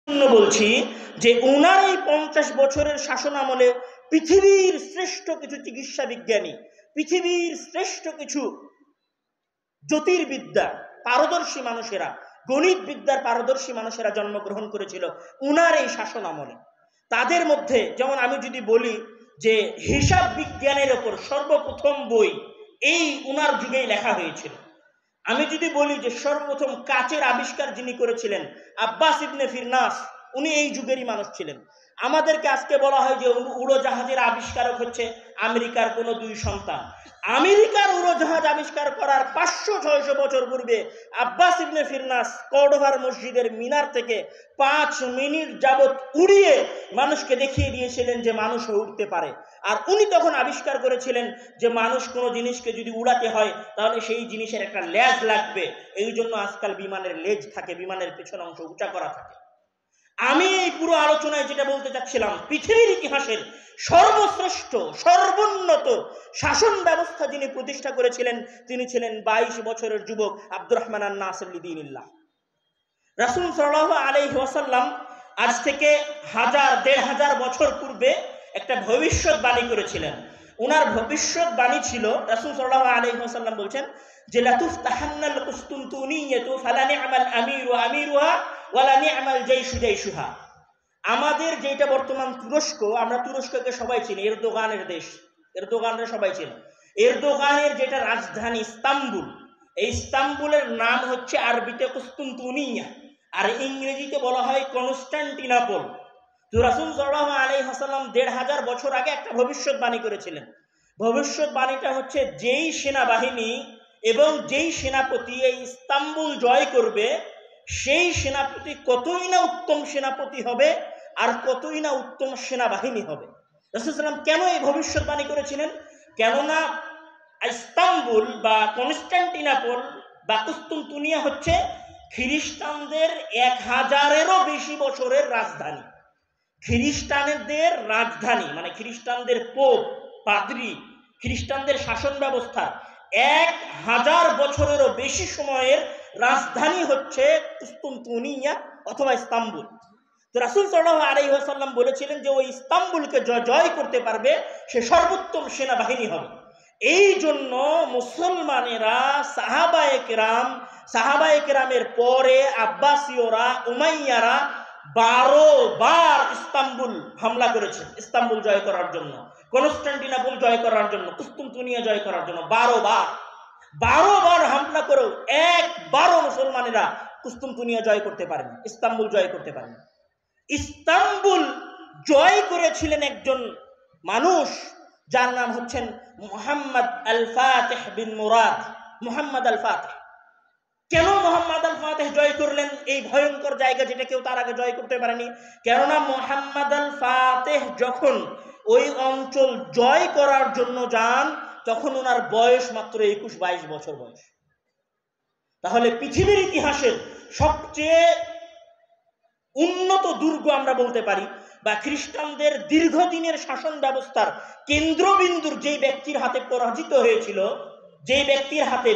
বলছি যে উনার এই 50 বছরের শাসন আমলে পৃথিবীর শ্রেষ্ঠ কিছু চিকিৎসা বিজ্ঞানী, পৃথিবীর শ্রেষ্ঠ কিছু জ্যোতির্বিদ্যা পারদর্শী মানুষেরা, গণিত বিদ্যার পারদর্শী মানুষেরা জন্মগ্রহণ করেছিল উনার এই শাসন আমলে। তাদের মধ্যে যেমন আমি যদি বলি যে হিসাব বিজ্ঞানের ওপর সর্বপ্রথম বই এই উনার যুগেই লেখা হয়েছিল। আমি যদি বলি যে সর্বপ্রথম কাচের আবিষ্কার যিনি করেছিলেন আব্বাস ইবনে ফিরনাস, উনি এই যুগেরই মানুষ ছিলেন। আমাদেরকে আজকে বলা হয় যে উড়োজাহাজের আবিষ্কারক হচ্ছে আমেরিকার কোনো দুই সন্তান। আমেরিকার উড়োজাহাজ আবিষ্কার করার 500-600 বছর পূর্বে আব্বাস ইবনে ফিরনাস কর্ডোভার মসজিদের মিনার থেকে 5 মিনিট যাবত উড়িয়ে মানুষকে দেখিয়ে দিয়েছিলেন যে মানুষও উঠতে পারে। আর উনি তখন আবিষ্কার করেছিলেন যে মানুষ কোনো জিনিসকে যদি উড়াতে হয় তাহলে সেই জিনিসের একটা লেজ লাগবে। এই জন্য আজকাল বিমানের লেজ থাকে, বিমানের পেছন অংশ উঁচা করা থাকে। আমি এই পুরো আলোচনায় যেটা বলতে চাচ্ছিলাম, পৃথিবীর ইতিহাসের সর্বশ্রেষ্ঠ সর্বোন্নত শাসন ব্যবস্থা যিনি প্রতিষ্ঠা করেছিলেন তিনি ছিলেন 22 বছরের যুবক আব্দুর রহমান আন-নাসির লিদিনিল্লাহ। রাসূল সাল্লাল্লাহু আলাইহি ওয়াসাল্লাম আজ থেকে 1000-1500 বছর পূর্বে একটা ভবিষ্যৎবাণী করেছিলেন। ওনার ভবিষ্যৎবাণী ছিল, রাসূল সাল্লাল্লাহু আলাইহি ওয়াসাল্লাম বলছেন যে লাতুফতাহান্নাল কুসতুনতুনিয়াতু ফালা নি'মাল আমিরু আমিরুহা ওয়ালা নি'মাল জাইশু জাইশুহা। আমাদের যেটা বর্তমান তুরস্ক, আমরা তুরস্ককে সবাই চিনি, এরদোগানের দেশ, এরদোগানরা সবাই চিনি। এরদোগানের যেটা রাজধানী ইস্তাম্বুল, এই ইস্তাম্বুলের নাম হচ্ছে আরবিতে কুসতুনতুনিয়া, আর ইংরেজিতে বলা হয় কনস্টান্টিনোপল। তো রাসূল সাল্লাল্লাহু আলাইহি ওয়াসাল্লাম 1500 বছর আগে একটা ভবিষ্যৎবাণী করেছিলেন। ভবিষ্যৎবাণীটা হচ্ছে যেই সেনাবাহিনী এবং যেই সেনাপতি এই ইস্তাম্বুল জয় করবে সেই সেনাপতি কতই না উত্তম সেনাপতি হবে আর কতই না উত্তম সেনাবাহিনী হবে। রাসূল সাল্লাল্লাহু কেন এই ভবিষ্যৎবাণী করেছিলেন? কেননা ইস্তাম্বুল বা কনস্টান্টিনোপল বা কুস্তুনতুনিয়া হচ্ছে খ্রিস্টানদের 1000-এরও বেশি বছরের রাজধানী। খ্রিস্টানদের রাজধানী মানে খ্রিস্টানদের পোপ, পাদ্রী, খ্রিস্টানদের শাসন ব্যবস্থা 1000 বছরেরও বেশি সময়ের রাজধানী হচ্ছে কুস্তুনতুনিয়া অথবা ইস্তাম্বুল। তো রাসূল সাল্লাল্লাহু আলাইহি ওয়াসাল্লাম বলেছিলেন যে ওই ইস্তাম্বুলকে জয় করতে পারবে সে সর্বোত্তম সেনাবাহিনী হবে। এই জন্য মুসলমানেরা সাহাবায়ে কেরামের পরে আব্বাসীয়রা, উমাইয়ারা 12 বার ইস্তাম্বুল হামলা করেছে ইস্তাম্বুল জয় করার জন্য, কনস্টান্টিনোপল জয় করার জন্য, কুস্তুনতুনিয়া জয় করার জন্য 12 বার হামলা করেও একবারও মুসলমানেরা কুস্তুনতুনিয়া জয় করতে পারেনি, ইস্তাম্বুল জয় করতে পারেনি। ইস্তাম্বুল জয় করেছিলেন একজন মানুষ যার নাম হচ্ছেন মুহাম্মদ আল ফাতিহ বিন মুরাদ। মুহাম্মদ আল ফাতিহ। কেন মুহাম্মদ আল ফাতিহ জয় করলেন এই ভয়ঙ্কর জায়গা যেটা কেউ তার আগে জয় করতে পারেনি? কেননা মুহাম্মদ আল ফাতিহ যখন ওই অঞ্চল জয় করার জন্য যান তখন ওনার বয়স মাত্র 21-22 বছর বয়স। তাহলে পৃথিবীর ইতিহাসের সবচেয়ে উন্নত দুর্গ আমরা বলতে পারি বা খ্রিস্টানদের দীর্ঘদিনের শাসন ব্যবস্থার কেন্দ্রবিন্দুর যেই ব্যক্তির হাতে পরাজিত হয়েছিল, যেই ব্যক্তির হাতে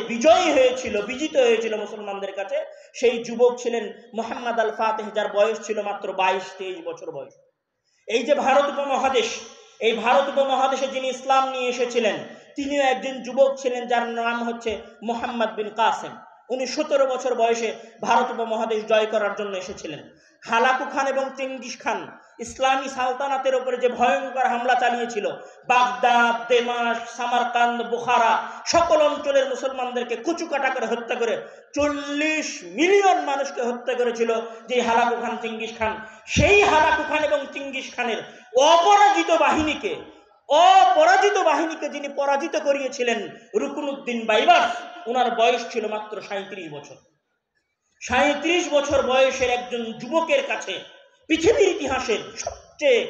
বিজিত হয়েছিল মুসলমানদের কাছে, সেই যুবক ছিলেন মুহাম্মদ আল ফাতিহ, যার বয়স ছিল মাত্র 22-23 বছর বয়স। এই যে ভারত উপমহাদেশ, এই ভারত উপমহাদেশে যিনি ইসলাম নিয়ে এসেছিলেন তিনিও একজন যুবক ছিলেন যার নাম হচ্ছে মুহাম্মদ বিন কাসেম। উনি 17 বছর বয়সে ভারত উপমহাদেশ জয় করার জন্য এসেছিলেন। হালাকু খান এবং চেঙ্গিস খান ইসলামী সালতানাতের উপরে যে ভয়ঙ্কর হামলা চালিয়েছিল, বাগদাদ, দেমাশ, সামারকান্দ, বুখারা সকল অঞ্চলের মুসলমানদেরকে কুচুকাটা করে হত্যা করে 40 মিলিয়ন মানুষকে হত্যা করেছিল যে হালাকু খান, চেঙ্গিস খান। সেই হালাকু খান এবং চেঙ্গিস খানের অপরাজিত বাহিনীকে যিনি পরাজিত করিয়েছিলেন রুকনুদ্দিন বাইবার্স, ওনার বয়স ছিল মাত্র 37 বছর। 37 বছর বয়সের একজন যুবকের কাছে পৃথিবীর ইতিহাসের সবচেয়ে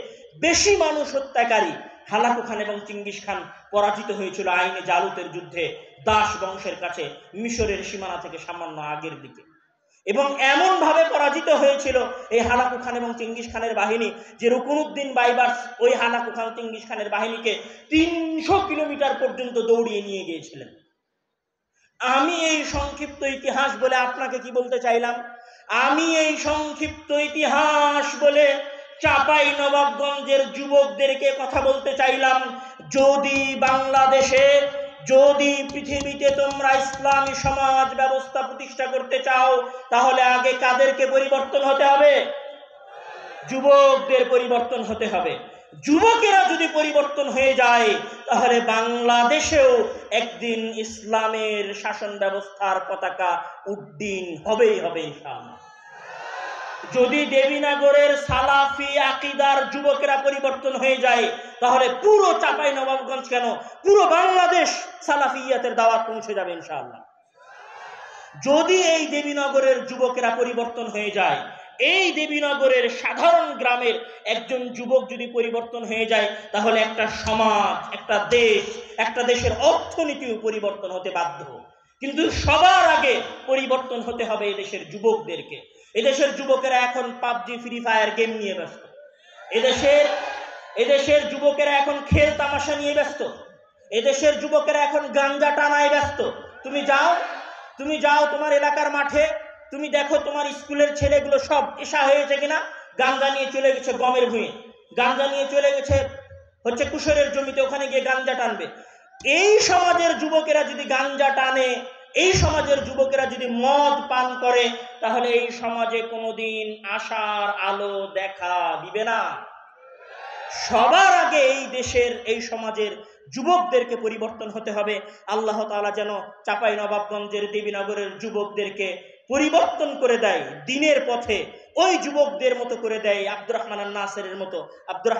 বেশি মানুষ হত্যাকারী হালাকু খান এবং চেঙ্গিস খান পরাজিত হয়েছিল আইনে জালুতের যুদ্ধে দাস বংশের কাছে, মিশরের সীমানা থেকে সামান্য আগের দিকে। এবং এমন ভাবে পরাজিত হয়েছিল এই হালাকু খান এবং চেঙ্গিস খানের বাহিনী যে রুকনুদ্দিন বাইবার্স ওই হালাকু খান চেঙ্গিস খানের বাহিনীকে 300 কিলোমিটার পর্যন্ত দৌড়িয়ে নিয়ে গিয়েছিলেন। আমি এই সংক্ষিপ্ত ইতিহাস বলে আপনাকে কি বলতে চাইলাম? আমি এই সংক্ষিপ্ত ইতিহাস বলে চাঁপাই নবাবগঞ্জের যুবকদেরকে কথা বলতে চাইলাম, যদি বাংলাদেশে, যদি পৃথিবীতে তোমরা ইসলামী সমাজ ব্যবস্থা প্রতিষ্ঠা করতে চাও, তাহলে আগে কাদেরকে পরিবর্তন হতে হবে? যুবকদের পরিবর্তন হতে হবে। যুবকেরা যদি পরিবর্তন হয়ে যায়, তাহলে বাংলাদেশেও একদিন ইসলামের শাসন ব্যবস্থার পতাকা উড্ডীন হবেই হবে ইনশাআল্লাহ। যদি দেবীনগরের সালাফি আকীদার যুবকেরা পরিবর্তন হয়ে যায়, তাহলে পুরো চাঁপাই নবাবগঞ্জ কেন, পুরো বাংলাদেশ সালাফিয়াতের দাওয়াত পৌঁছে যাবে ইনশাআল্লাহ। যদি এই দেবীনগরের যুবকেরা পরিবর্তন হয়ে যায়, এই দেবীনগরের সাধারণ গ্রামের একজন যুবক যদি পরিবর্তন হয়ে যায়, তাহলে একটা সমাজ, একটা দেশ, একটা দেশের অর্থনীতিও পরিবর্তন হতে বাধ্য। কিন্তু সবার আগে পরিবর্তন হতে হবে এদেশের যুবকদেরকে। এদেশের যুবকেরা এখন পাবজি, ফ্রি ফায়ার গেম নিয়ে ব্যস্ত। এদেশের যুবকেরা এখন খেল তামাশা নিয়ে ব্যস্ত। এদেশের যুবকেরা এখন গাঞ্জা টানায় ব্যস্ত। তুমি যাও তোমার এলাকার মাঠে, তুমি দেখো তোমার স্কুলের ছেলেগুলো সব এসা হয়েছে কিনা, গাঞ্জা নিয়ে চলে গেছে গমের ভুঁয়ে, গাঞ্জা নিয়ে চলে গেছে কুশলের জমিতে, ওখানে গিয়ে গাঞ্জা টানবে। এই সমাজের যুবকেরা যদি গাঞ্জা টানে, এই সমাজের যুবকেরা যদি মদ পান করে, তাহলে এই সমাজে কোনোদিন আশার আলো দেখা দিবে না। সবার আগে এই দেশের, এই সমাজের যুবকদেরকে পরিবর্তন হতে হবে। আল্লাহ তাআলা যেন চাঁপাই নবাবগঞ্জের, দেবীনগরের যুবকদেরকে পরিবর্তন করে দেয় দিনের পথে, ওই যুবকদের মতো করে দেয়, আব্দুর রহমান আন-নাসিরের মতো, আব্দুর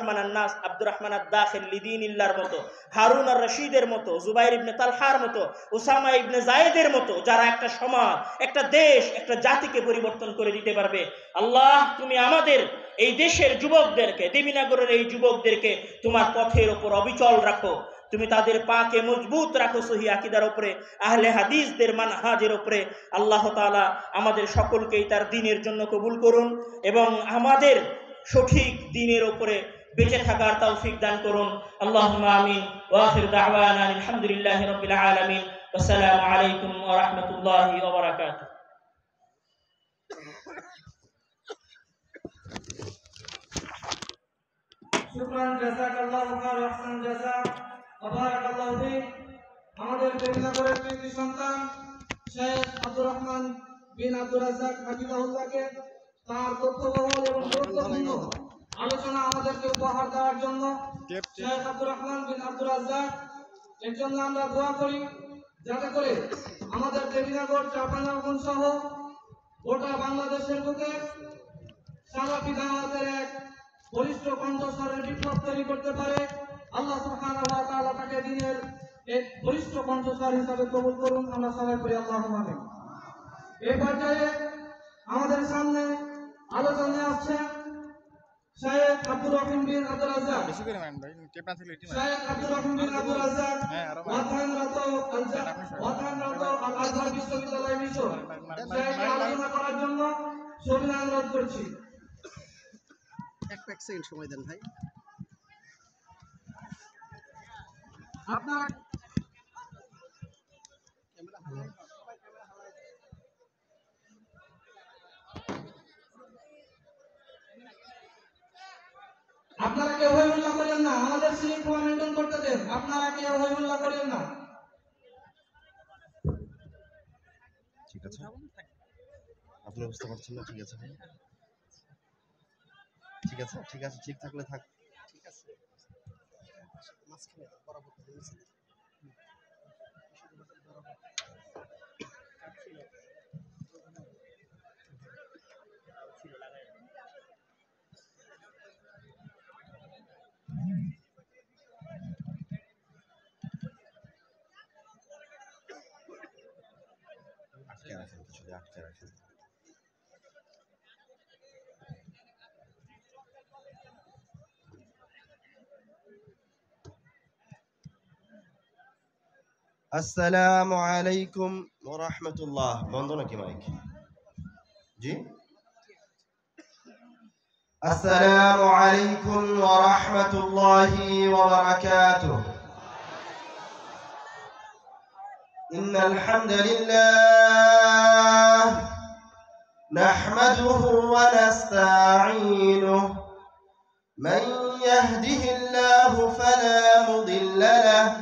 রহমান আদ-দাখিল লিদীনিল্লাহর মতো, হারুন আর রশিদের মতো, জুবাইর ইবনে তালহার মতো, উসামা ইবনে যায়েদের মতো, যারা একটা সমাজ, একটা দেশ, একটা জাতিকে পরিবর্তন করে দিতে পারবে। আল্লাহ, তুমি আমাদের এই দেশের যুবকদেরকে, দেবীনগরের এই যুবকদেরকে তোমার পথের ওপর অবিচল রাখো। তুমি তাদের পাকে মজবুত রাখো সহি আকীদার উপরে, আহলে হাদিসদের মানহাজের উপরে। আল্লাহ তাআলা আমাদের সকলকেই তার দ্বীনের জন্য কবুল করুন এবং আমাদের সঠিক দ্বীনের উপরে বেঁচে থাকার তৌফিক দান করুন। আল্লাহুম্মা আমিন। ওয়া আখিরু দাওয়ানা আলহামদুলিল্লাহি রাব্বিল আলামিন। আসসালামু আলাইকুম ওয়া রাহমাতুল্লাহি ওয়া বারাকাতুহু। শুকরান, জাযাকাল্লাহু খায়রান, আহসান জাযা, ওয়া বারাকাল্লাহু ফীক। আমাদের দেবীনগরের কৃতি সন্তান শেখ আব্দুর রহমান বিন আব্দুর রাজ্জাক হাফিজাহুল্লাহকে তার তথ্যবহুল এবং গুরুত্বপূর্ণ আলোচনা আমাদেরকে উপহার দেওয়ার জন্য শেখ আব্দুর রহমান বিন আব্দুর রাজ্জাক এর জন্য আমরা দোয়া করি, যাতে করে আমাদের দেবীনগর, চাঁপাইনবাবগঞ্জ সহ গোটা বাংলাদেশের বুকে সালাফি দাওয়াতের এক বলিষ্ঠ কণ্ঠস্বরের বিপ্লব তৈরি করতে পারে। আল্লাহ সুবহানাহু ওয়া তাআলা তাকে দ্বীনের এক বলিষ্ঠ কণ্ঠস্বর হিসেবে কবুল করুন। আমরা সবাই পড়ি আল্লাহুম্মা আমিন। এই পর্যায়ে আমাদের সামনে আলোচনায় আসছে শেখ আব্দুর রহিম বিন আব্দুর রাজ্জাক। শেখ আব্দুর রহিম বিন আব্দুর রাজ্জাক অধ্যয়নরত আল আজহার বিশ্ববিদ্যালয় মিশর শেখকে আলোচনা করার জন্য সবিনয় অনুরোধ করছি। এক সেকেন্ড সময় দেন ভাই। আপনারা কেউ হইহুল্লাহ করেন না, আমাদের শৃঙ্খলা মেনটেন করতে দেন। আপনারা কেউ হইহুল্লাহ করেন না। ঠিক আছে, আপনি বুঝতে পারছেন না? ঠিক আছে, ঠিক আছে, ঠিক আছে, ঠিক থাকলে থাক। ঠিক আছে, মাঝখানে বরাবর দিয়েছি। আটকে রাখেন, কিছুতে আটকে রাখেন। আসসালামু আলাইকুম ওয়া রাহমাতুল্লাহ। বন্ধ নাকি মাইক? জি, আসসালামু আলাইকুম ওয়া রাহমাতুল্লাহি ওয়া বারাকাতুহু। ইন্নাল হামদালিল্লাহ نحمده ونستعينه من يهده الله فلا مضل له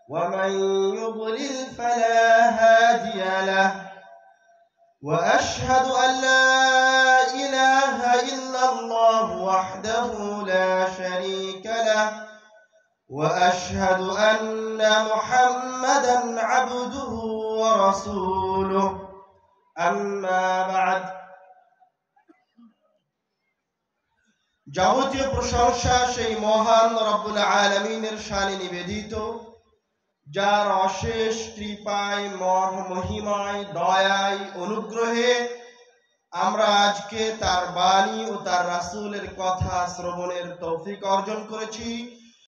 ومن يضلل فلا هادي له وأشهد أن لا إله إلا الله وحده لا شريك له وأشهد أن محمدا عبده ورسوله أما بعد যাবতীয় প্রশংসা সেই মহান রব্বুল আলামিনের শানে নিবেদিত, যার অশেষ কৃপায় মহিমায় দয়ায় অনুগ্রহে আমরা আজকে তার বাণী ও তার রাসূলের কথা শ্রবণের তৌফিক অর্জন করেছি।